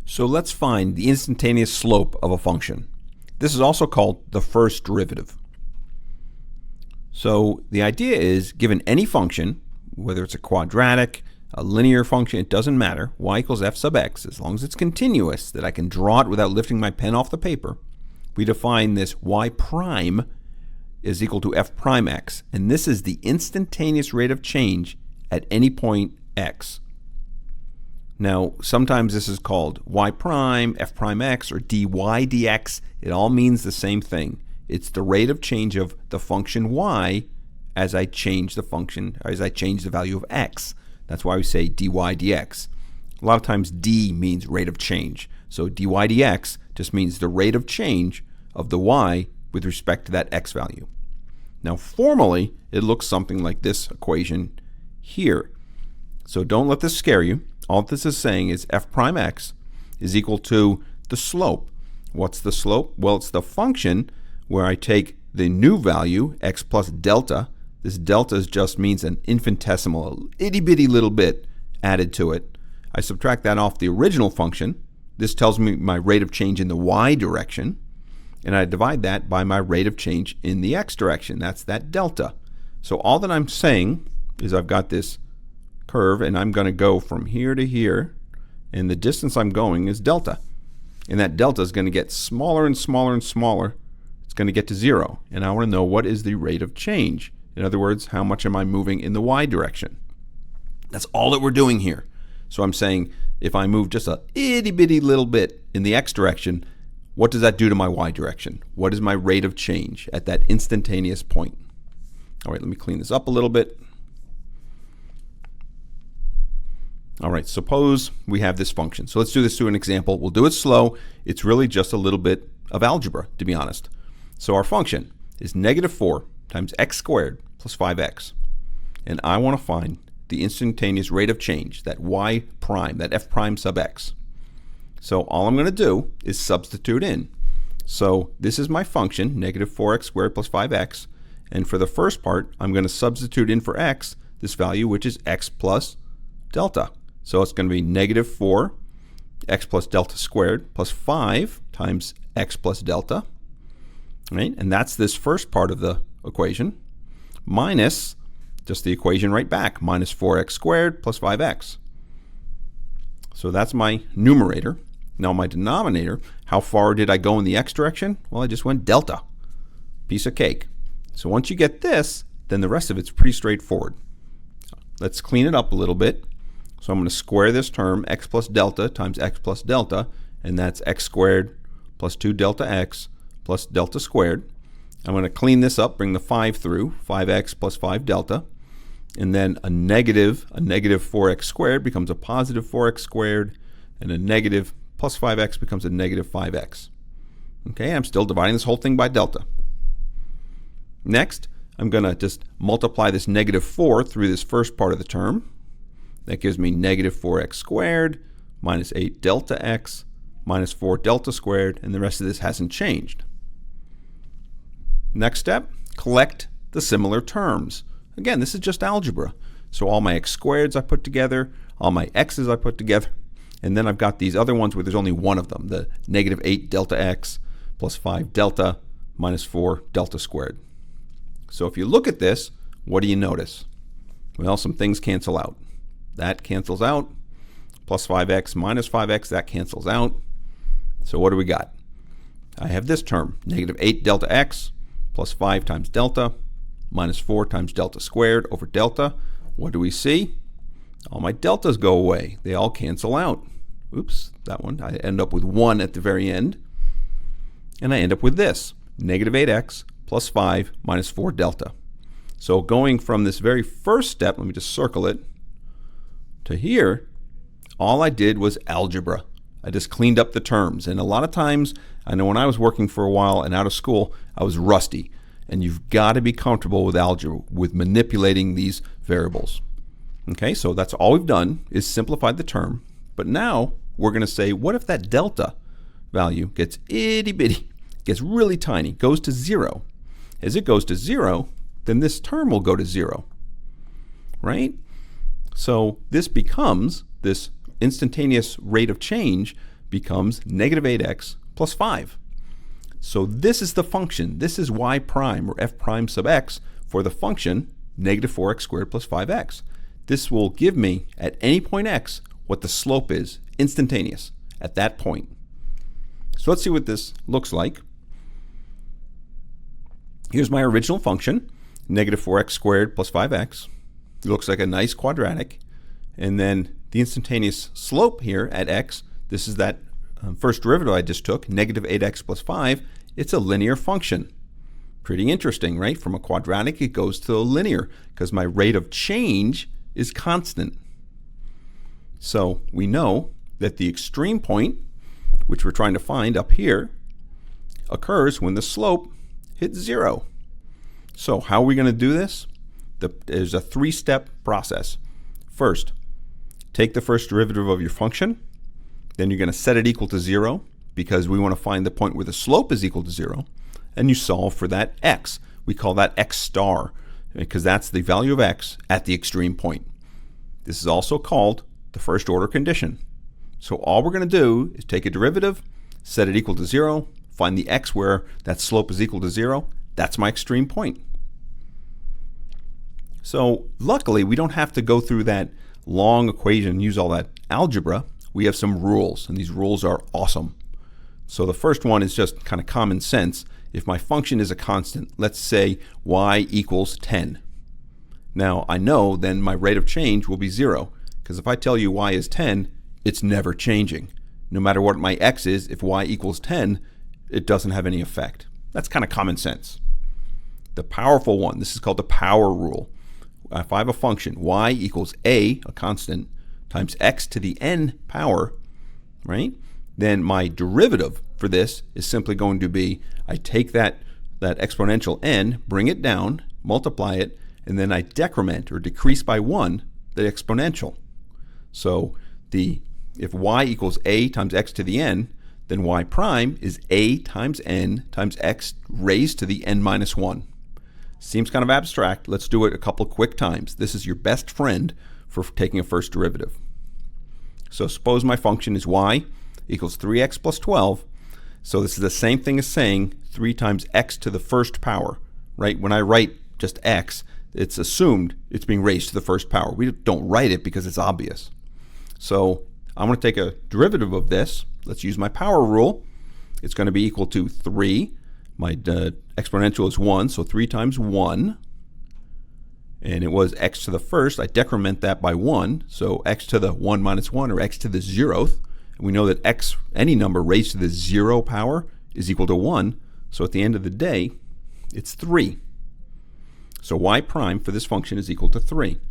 So let's find the instantaneous slope of a function. This is also called the first derivative. So the idea is, given any function, whether it's a quadratic, a linear function, it doesn't matter, y equals f sub x, as long as it's continuous, that I can draw it without lifting my pen off the paper, we define this y prime is equal to f prime x. And this is the instantaneous rate of change at any point x. Now, sometimes this is called y prime, f prime x, or dy dx. It all means the same thing. It's the rate of change of the function y as I change the function, or as I change the value of x. That's why we say dy dx. A lot of times d means rate of change. So dy dx just means the rate of change of the y with respect to that x value. Now, formally, it looks something like this equation here. So don't let this scare you. All this is saying is f prime x is equal to the slope. What's the slope? Well, it's the function where I take the new value, x plus delta. This delta just means an infinitesimal, itty-bitty little bit added to it. I subtract that off the original function. This tells me my rate of change in the y direction. And I divide that by my rate of change in the x direction. That's that delta. So all that I'm saying is I've got this curve, and I'm going to go from here to here, and the distance I'm going is delta. And that delta is going to get smaller and smaller and smaller. It's going to get to 0. And I want to know what is the rate of change. In other words, how much am I moving in the y direction? That's all that we're doing here. So I'm saying if I move just a itty-bitty little bit in the x direction, what does that do to my y direction? What is my rate of change at that instantaneous point? All right, let me clean this up a little bit. All right, suppose we have this function. So let's do this through an example. We'll do it slow. It's really just a little bit of algebra, to be honest. So our function is negative 4 times x squared plus 5x. And I want to find the instantaneous rate of change, that y prime, that f prime sub x. So all I'm going to do is substitute in. So this is my function, negative 4x squared plus 5x. And for the first part, I'm going to substitute in for x this value, which is x plus delta. So it's going to be negative 4 x plus delta squared plus 5 times x plus delta. Right? And that's this first part of the equation, minus just the equation right back, minus 4x squared plus 5x. So that's my numerator. Now my denominator, how far did I go in the x direction? Well, I just went delta. Piece of cake. So once you get this, then the rest of it's pretty straightforward. Let's clean it up a little bit. So I'm going to square this term, x plus delta times x plus delta, and that's x squared plus 2 delta x plus delta squared. I'm going to clean this up, bring the 5 through, 5x plus 5 delta, and then a negative 4x squared becomes a positive 4x squared, and a negative plus 5x becomes a negative 5x. Okay, I'm still dividing this whole thing by delta. Next, I'm going to just multiply this negative 4 through this first part of the term. That gives me negative 4x squared minus 8 delta x minus 4 delta squared, and the rest of this hasn't changed. Next step, collect the similar terms. Again, this is just algebra. So all my x squareds I put together, all my x's I put together, and then I've got these other ones where there's only one of them, the negative 8 delta x plus 5 delta minus 4 delta squared. So if you look at this, what do you notice? Well, some things cancel out. That cancels out. Plus 5x minus 5x, that cancels out. So what do we got? I have this term, negative 8 delta x plus 5 times delta minus 4 times delta squared over delta. What do we see? All my deltas go away. They all cancel out. Oops, that one. I end up with 1 at the very end. And I end up with this, negative 8x plus 5 minus 4 delta. So going from this very first step, let me just circle it, to here, all I did was algebra. I just cleaned up the terms. And a lot of times, I know when I was working for a while and out of school, I was rusty. And you've got to be comfortable with algebra, with manipulating these variables. Okay, so that's all we've done is simplified the term. But now we're going to say, what if that delta value gets itty bitty, gets really tiny, goes to 0? As it goes to 0, then this term will go to 0, right? So this becomes, this instantaneous rate of change becomes negative 8x plus 5. So this is the function. This is y prime, or f prime sub x, for the function negative 4x squared plus 5x. This will give me, at any point x, what the slope is, instantaneous, at that point. So let's see what this looks like. Here's my original function, negative 4x squared plus 5x. It looks like a nice quadratic. And then the instantaneous slope here at x, this is that first derivative I just took, negative 8x plus 5. It's a linear function. Pretty interesting, right? From a quadratic, it goes to a linear because my rate of change is constant. So we know that the extreme point, which we're trying to find up here, occurs when the slope hits 0. So how are we going to do this? There's a three-step process. First, take the first derivative of your function. Then you're going to set it equal to 0 because we want to find the point where the slope is equal to 0. And you solve for that x. We call that x star because that's the value of x at the extreme point. This is also called the first order condition. So all we're going to do is take a derivative, set it equal to 0, find the x where that slope is equal to 0. That's my extreme point. So luckily, we don't have to go through that long equation, use all that algebra. We have some rules, and these rules are awesome. So the first one is just kind of common sense. If my function is a constant, let's say y equals 10. Now I know then my rate of change will be 0, because if I tell you y is 10, it's never changing. No matter what my x is, if y equals 10, it doesn't have any effect. That's kind of common sense. The powerful one, this is called the power rule. If I have a function, y equals a constant, times x to the n power, right? Then my derivative for this is simply going to be, I take that exponential n, bring it down, multiply it, and then I decrement or decrease by 1 the exponential. So if y equals a times x to the n, then y prime is a times n times x raised to the n minus 1. Seems kind of abstract. Let's do it a couple quick times. This is your best friend for taking a first derivative. So suppose my function is y equals 3x plus 12. So this is the same thing as saying 3 times x to the first power, right? When I write just x, it's assumed it's being raised to the first power. We don't write it because it's obvious. So I'm going to take a derivative of this. Let's use my power rule. It's going to be equal to 3. My exponential is 1, so 3 times 1. And it was x to the first. I decrement that by 1, so x to the 1 minus 1, or x to the 0th. And we know that x, any number raised to the 0 power, is equal to 1. So at the end of the day, it's 3. So y prime for this function is equal to 3.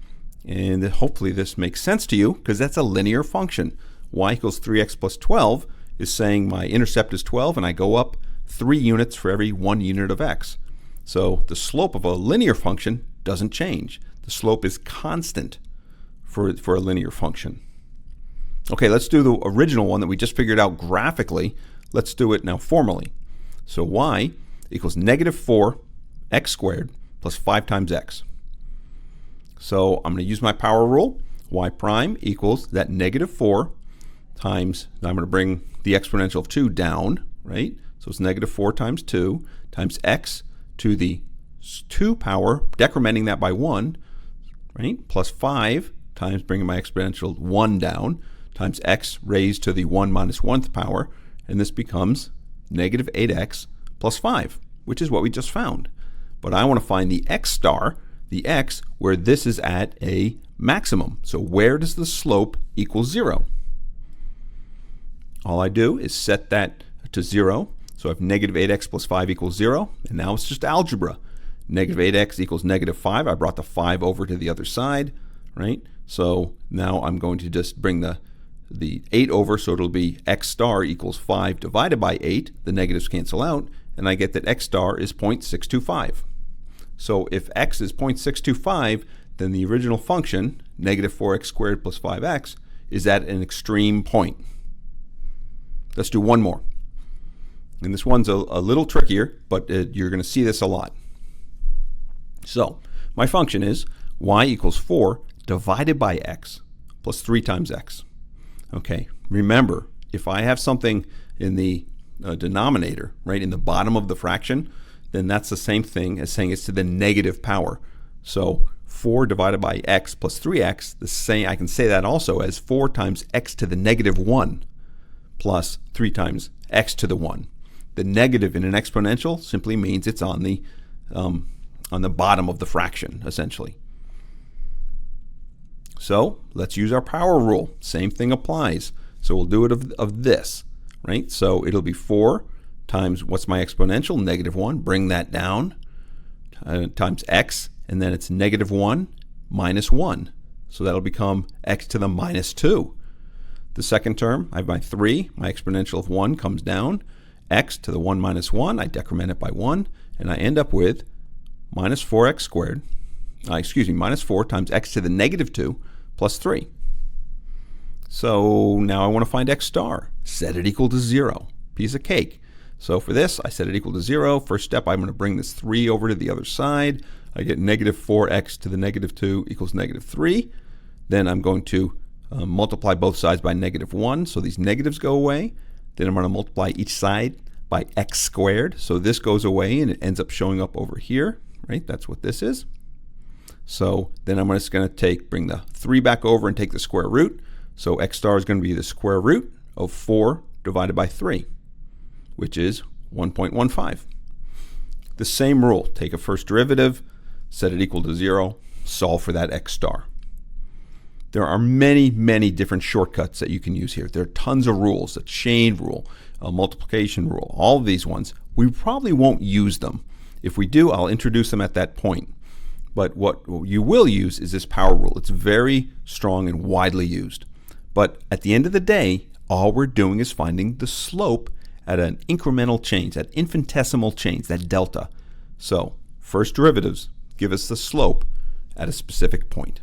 And hopefully this makes sense to you, because that's a linear function. Y equals 3x plus 12 is saying my intercept is 12, and I go up 3 units for every 1 unit of x. So the slope of a linear function doesn't change. The slope is constant for a linear function. Okay, let's do the original one that we just figured out graphically. Let's do it now formally. So y equals negative 4x squared plus 5 times x. So I'm going to use my power rule. Y prime equals that negative 4 times, now I'm going to bring the exponential of 2 down, right? So it's negative 4 times 2 times x to the 2 power, decrementing that by 1, right? Plus 5 times bringing my exponential 1 down, times x raised to the 1 minus 1th power, and this becomes negative 8x plus 5, which is what we just found. But I want to find the x star, the x, where this is at a maximum. So where does the slope equal 0? All I do is set that to 0. So I have negative 8x plus 5 equals 0, and now it's just algebra. Negative 8x equals negative 5. I brought the 5 over to the other side, right? So now I'm going to just bring the 8 over, so it'll be x star equals 5 divided by 8. The negatives cancel out, and I get that x star is 0.625. So if x is 0.625, then the original function, negative 4x squared plus 5x, is at an extreme point. Let's do one more. And this one's a little trickier, but you're going to see this a lot. So my function is y equals 4 divided by x plus 3 times x. Okay, remember, if I have something in the denominator, right, in the bottom of the fraction, then that's the same thing as saying it's to the negative power. So 4 divided by x plus 3x, the same, I can say that also as 4 times x to the negative 1 plus 3 times x to the 1. The negative in an exponential simply means it's on the bottom of the fraction, essentially. So let's use our power rule. Same thing applies. So we'll do it of this, right? So it'll be 4 times, what's my exponential? Negative 1. Bring that down, times x, and then it's negative 1 minus 1. So that'll become x to the minus 2. The second term, I have my 3. My exponential of 1 comes down. X to the 1 minus 1, I decrement it by 1, and I end up with minus 4x squared, minus 4 times x to the negative 2 plus 3. So now I want to find x star. Set it equal to 0. Piece of cake. So for this, I set it equal to 0. First step, I'm going to bring this 3 over to the other side. I get negative 4x to the negative 2 equals negative 3. Then I'm going to multiply both sides by negative 1, so these negatives go away. Then I'm going to multiply each side by x squared. So this goes away and it ends up showing up over here, right? That's what this is. So then I'm just going to bring the 3 back over and take the square root. So x star is going to be the square root of 4 divided by 3, which is 1.15. The same rule. Take a first derivative, set it equal to 0, solve for that x star. There are many, many different shortcuts that you can use here. There are tons of rules, a chain rule, a multiplication rule, all of these ones. We probably won't use them. If we do, I'll introduce them at that point. But what you will use is this power rule. It's very strong and widely used. But at the end of the day, all we're doing is finding the slope at an incremental change, that infinitesimal change, that delta. So first derivatives give us the slope at a specific point.